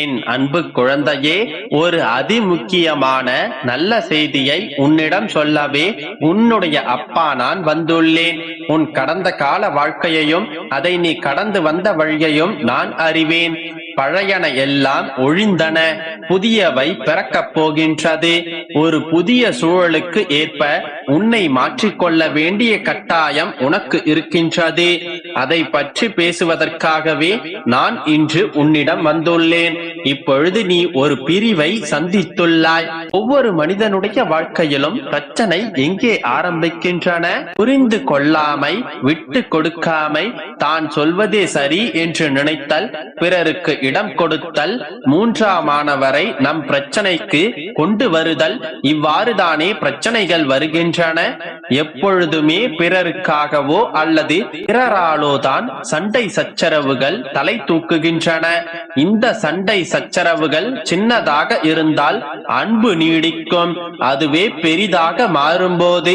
என் அன்பு குழந்தையே, ஒரு அதிமுக்கியமான நல்ல செய்தியை உன்னிடம் சொல்லவே உன்னுடைய அப்பா நான் வந்துள்ளேன். உன் கடந்த கால வாழ்க்கையையும் அதை நீ கடந்து வந்த வழியையும் நான் அறிவேன். பழையன எல்லாம் ஒழிந்தன, புதியவை பிறக்கப் போகின்றது. ஒரு புதிய சூழலுக்கு ஏற்ப உன்னை மாற்றிக்கொள்ள வேண்டிய கட்டாயம் உனக்கு இருக்கின்றது. அதை பற்றி பேசுவதற்காகவே நான் இன்று உன்னிடம் வந்துள்ளேன். இப்பொழுது நீ ஒரு பிரிவை சந்தித்துள்ளாய். ஒவ்வொரு மனிதனுடைய வாழ்க்கையிலும் பிரச்சனை எங்கே ஆரம்பிக்கின்றன? புரிந்து கொள்ளாமை, விட்டு கொடுக்காமை, தான் சொல்வதே சரி என்று நினைத்தல், பிறருக்கு இடம் கொடுத்தல், மூன்றாமானவரை நம் பிரச்சனைக்கு கொண்டு வருதல், இவ்வாறுதானே பிரச்சனைகள் வருகின்றன. எப்பொழுதுமே பிறருக்காகவோ அல்லது பிறராலோ தான் சண்டை சச்சரவுகள் தலை தூக்குகின்றன. இந்த சண்டை சச்சரவுகள் சின்னதாக இருந்தால் அன்பு நீடிக்கும். அதுவே பெரிதாக மாறும்போது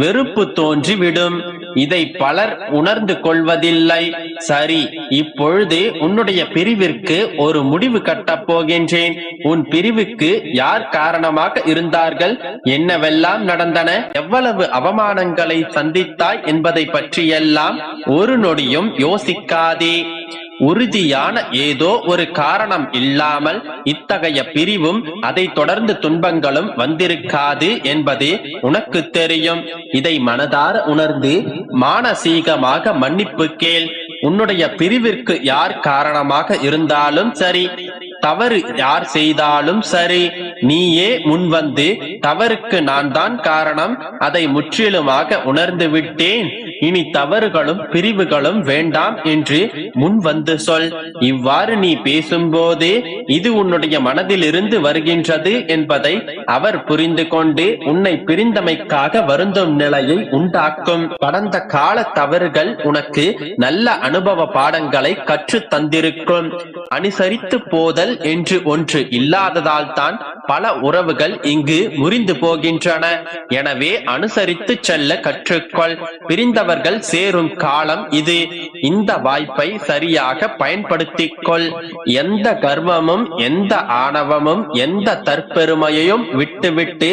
வெறுப்பு தோன்றிவிடும். இதை பலர் உணர்ந்து கொள்வதில்லை. சரி, இப்பொழுது உன்னுடைய பிரிவிற்கு ஒரு முடிவு கட்டப் போகின்றேன். உன் பிரிவுக்கு யார் காரணமாக இருந்தார்கள்? என்னவெல்லாம் நடந்தன? எவ்வளவு அவமானங்களை சந்தித்தாய் என்பதை பற்றியெல்லாம் ஒரு நொடியும் யோசிக்காதே. உறுதியான ஏதோ ஒரு காரணம் இல்லாமல் இத்தகைய பிரிவும் அதை தொடர்ந்து துன்பங்களும் வந்திருக்காது என்பது உனக்கு தெரியும். இதை மனதார உணர்ந்து மானசீகமாக மன்னிப்பு கேள். உன்னுடைய பிரிவிற்கு யார் காரணமாக இருந்தாலும் சரி, தவறு யார் செய்தாலும் சரி, நீயே முன்வந்து தவறுக்கு நான் தான் காரணம், அதை முற்றிலுமாக உணர்ந்து விட்டேன், இனி தவறுகளும் பிரிவுகளும் வேண்டாம் என்று முன் வந்து சொல். இவ்வாறு நீ பேசும்போது இது உன்னுடைய மனதில் இருந்து வருகின்றது என்பதை அவர் புரிந்து கொண்டு உன்னை பிரிந்தமைக்காக வருந்தும் நிலையை உண்டாக்கும். கடந்த கால தவறுகள் உனக்கு நல்ல அனுபவ பாடங்களை கற்று தந்திருக்கும். அனுசரித்து போதல் என்று ஒன்று இல்லாததால் தான் பல உறவுகள் இங்கு முறிந்து போகின்றன. எனவே அனுசரித்து செல்ல கற்றுக்கொள். பிரிந்தவர்கள் சேரும் காலம் இது. இந்த வாய்ப்பை சரியாக பயன்படுத்திக் கொள். எந்த கர்வமும், எந்த ஆணவமும், எந்த தற்பெருமையையும் விட்டுவிட்டு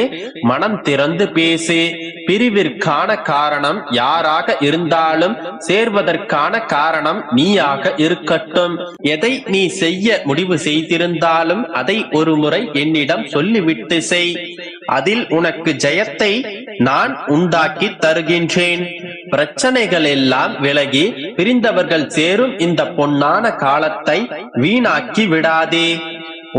மனம் திறந்து பேசு. பிரிவிற்கான காரணம் யாராக இருந்தாலும் சேர்வதற்கான காரணம் நீயாக இருக்கட்டும். எதை நீ செய்ய முடிவு செய்திருந்தாலும் அதை ஒரு முறை என்னிடம் சொல்லிவிட்டு செய். அதில் உனக்கு ஜெயத்தை நான் உண்டாக்கி தருகின்றேன். பிரச்சனைகள் எல்லாம் விலகி பிரிந்தவர்கள் சேரும் இந்த பொன்னான காலத்தை வீணாக்கி விடாதே.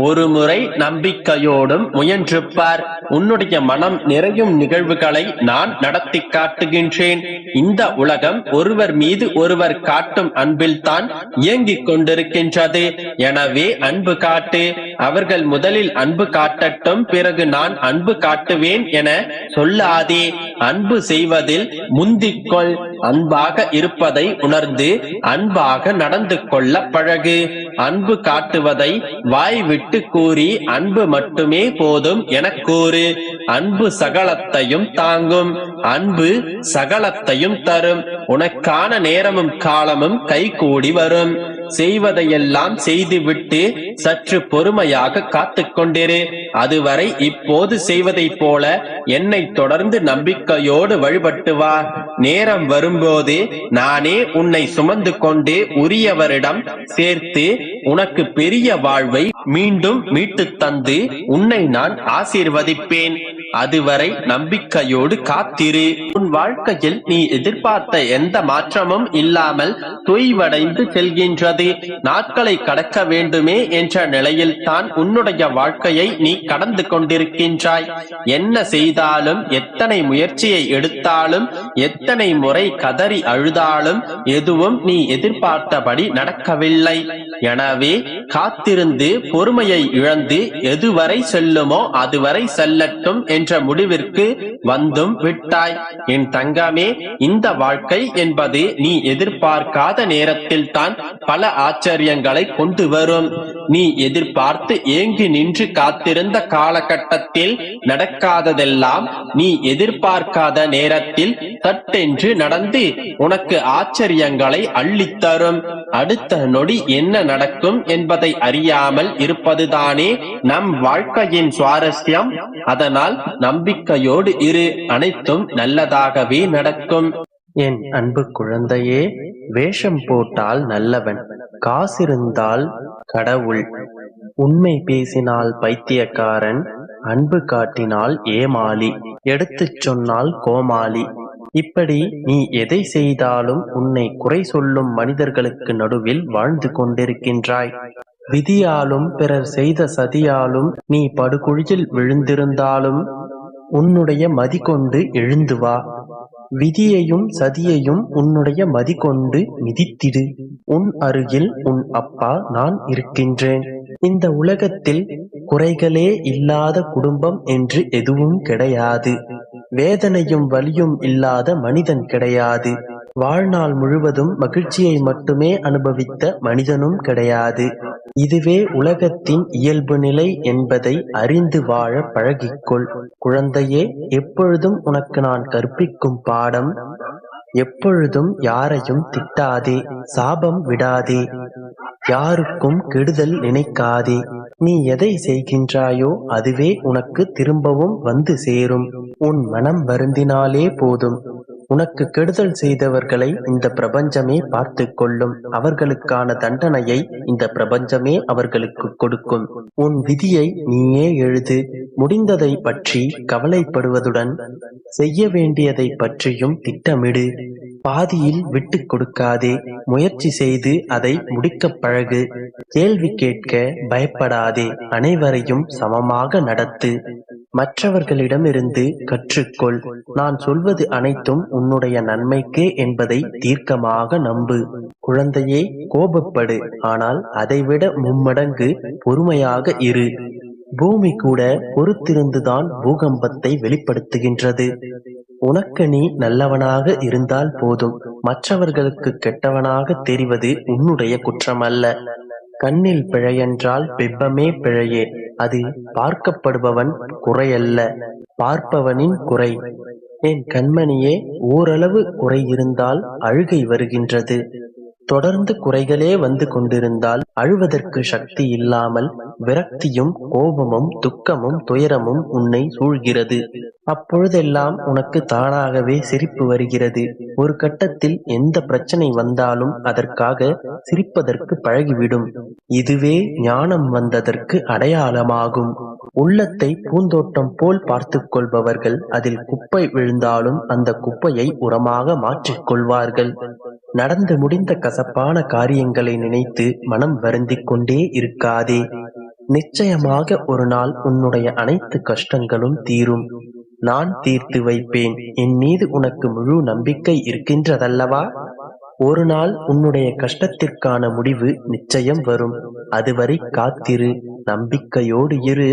ஒரு முறை நம்பிக்கையோடும் முயன்று பார். உன்னுடைய மனம் நிறையும் நிகழ்வுகளை நான் நடத்தி காட்டுகின்றேன். இந்த உலகம் ஒருவர் மீது ஒருவர் காட்டும் அன்பில் தான் இயங்கிக் கொண்டிருக்கின்றது. எனவே அன்பு காட்டு. அவர்கள் முதலில் அன்பு காட்டட்டும், பிறகு நான் அன்பு காட்டுவேன் என சொல்லாதே. அன்பு செய்வதில் முந்திக்கொள். அன்பாக இருப்பதை உணர்ந்து அன்பாக நடந்து கொள்ள பழகு. அன்பு காட்டுவதை வாய் விட்டு கூறி அன்பு மட்டுமே போதும் என கூறு. அன்பு சகலத்தையும் தாங்கும். அன்பு சகலத்தையும் தரும். உனக்கான நேரமும் காலமும் கைகூடி வரும். செய்வதையெல்லாம் செய்துவிட்டு சற்று பொறுமையாக காத்துக் கொண்டிரு. அதுவரை இப்போது செய்வதை போல என்னை தொடர்ந்து நம்பிக்கையோடு வழிபட்டு வா. நேரம் வரும்போது நானே உன்னை சுமந்து கொண்டு உரியவரிடம் சேர்த்து உனக்கு பெரிய வாழ்வை மீண்டும் மீட்டு தந்து உன்னை நான் ஆசீர்வதிப்பேன். அதுவரை நம்பிக்கையோடு காத்திரு. உன் வாழ்க்கையில் நீ எதிர்பார்த்த எந்த மாற்றமும் இல்லாமல் தொய்வடைந்து செல்கின்றது. நாட்களை கடக்க வேண்டுமே என்ற நிலையில் தான் உன்னுடைய வாழ்க்கையை நீ கடந்து கொண்டிருக்கின்றாய். என்ன செய்தாலும், எத்தனை முயற்சியை எடுத்தாலும், எத்தனை முறை கதறி அழுதாலும் எதுவும் நீ எதிர்பார்த்தபடி நடக்கவில்லை. எனவே காத்திருந்து பொறுமையை இழந்து எதுவரை செல்லுமோ அதுவரை செல்லட்டும் என்ற முடிவிற்கு வந்தும் விட்டாய். என் தங்கமே, இந்த வாழ்க்கை என்பது நீ எதிர்பார்க்காத நேரத்தில் தான் பல ஆச்சரியங்களை கொண்டு வரும். நீ எதிர்பார்த்து ஏங்கி நின்று காத்திருந்த காலகட்டத்தில் நடக்காததெல்லாம் நீ எதிர்பார்க்காத நேரத்தில் தட்டென்று நடந்து உனக்கு ஆச்சரியங்களை அள்ளித்தரும். அடுத்த நொடி என்ன நடக்கும் என்பதை அறியாமல் இருப்பதுதானே நம் வாழ்க்கையின் சுவாரஸ்யம். அதனால் நம்பிக்கையோடு இரு, அனைத்தும் நல்லதாகவே நடக்கும். என் அன்பு குழந்தையே, வேஷம் போட்டால் நல்லவன், காசிருந்தால் கடவுள், உண்மை பேசினால் பைத்தியக்காரன், அன்பு காட்டினால் ஏமாளி, எடுத்துச் சொன்னால் கோமாளி. இப்படி நீ எதை செய்தாலும் உன்னை குறை சொல்லும் மனிதர்களுக்கு நடுவில் வாழ்ந்து கொண்டிருக்கின்றாய். விதியாலும் பிறர் செய்த சதியாலும் நீ படுகுழியில் விழுந்திருந்தாலும் உன்னுடைய மதி கொண்டு எழுந்து வா. விதியையும் சதியையும் உன்னுடைய மதி கொண்டு மிதித்திடு. உன் அருகில் உன் அப்பா நான் இருக்கின்றேன். இந்த உலகத்தில் குறைகளே இல்லாத குடும்பம் என்று எதுவும் கிடையாது. வேதனையும் வலியும் இல்லாத மனிதன் கிடையாது. வாழ்நாள் முழுவதும் மகிழ்ச்சியை மட்டுமே அனுபவித்த மனிதனும் கிடையாது. இதுவே உலகத்தின் இயல்பு நிலை என்பதை அறிந்து வாழ பழகிக்கொள். குழந்தையே, எப்பொழுதும் உனக்கு நான் கற்பிக்கும் பாடம், எப்பொழுதும் யாரையும் திட்டாதே, சாபம் விடாதே, யாருக்கும் கெடுதல் நினைக்காதே. நீ எதை செய்கின்றாயோ அதுவே உனக்கு திரும்பவும் வந்து சேரும். உன் மனம் வருந்தினாலே போதும். உனக்கு கெடுதல் செய்தவர்களை இந்த பிரபஞ்சமே பார்த்து கொள்ளும். அவர்களுக்கான தண்டனையை இந்த பிரபஞ்சமே அவர்களுக்கு கொடுக்கும். உன் விதியை நீயே எழுது. முடிந்ததை பற்றி கவலைப்படுவதுடன் செய்ய வேண்டியதை பற்றியும் திட்டமிடு. பாதியில் விட்டு கொடுக்காதே. முயற்சி செய்து அதை முடிக்க பழகு. கேள்வி கேட்க பயப்படாதே. அனைவரையும் சமமாக நடத்து. மற்றவர்களிடமிருந்து கற்றுக்கொள். நான் சொல்வது அனைத்தும் உன்னுடைய நன்மைக்கே என்பதை தீர்க்கமாக நம்பு. குழந்தையே, கோபப்படு, ஆனால் அதைவிட மும்மடங்கு பொறுமையாக இரு. பூமி கூட பொறுத்திருந்துதான் பூகம்பத்தை வெளிப்படுத்துகின்றது. உனக்கு நீ நல்லவனாக இருந்தால் போதும். மற்றவர்களுக்கு கெட்டவனாக தெரிவது உன்னுடைய குற்றமல்ல. கண்ணில் பிழையென்றால் பிம்பமே பிழையே. அது பார்க்கப்படுபவன் குறையல்ல, பார்ப்பவனின் குறை. என் கண்மணியே, ஓரளவு குறை இருந்தால் அழுகை வருகின்றது. தொடர்ந்து குறைகளே வந்து கொண்டிருந்தால் அழுவதற்கு சக்தி இல்லாமல் விரக்தியும் கோபமும் துக்கமும் துயரமும் உன்னை சூழ்கிறது. அப்பொழுதெல்லாம் உனக்கு தானாகவே சிரிப்பு வருகிறது. ஒரு கட்டத்தில் எந்த பிரச்சனை வந்தாலும் அதற்காக சிரிப்பதற்கு பழகிவிடும். இதுவே ஞானம் வந்ததற்கு அடையாளமாகும். உள்ளத்தை பூந்தோட்டம் போல் பார்த்து கொள்பவர்கள் அதில் குப்பை விழுந்தாலும் அந்த குப்பையை உரமாக மாற்றிக் கொள்வார்கள். நடந்து முடிந்த கசப்பான காரியங்களை நினைத்து மனம் வருந்திக் கொண்டே இருக்காதே. நிச்சயமாக ஒரு நாள் உன்னுடைய அனைத்து கஷ்டங்களும் தீரும். நான் தீர்த்து வைப்பேன். என் மீது உனக்கு முழு நம்பிக்கை இருக்கின்றதல்லவா? ஒரு நாள் உன்னுடைய கஷ்டத்திற்கான முடிவு நிச்சயம் வரும். அதுவரை காத்திரு, நம்பிக்கையோடு இரு.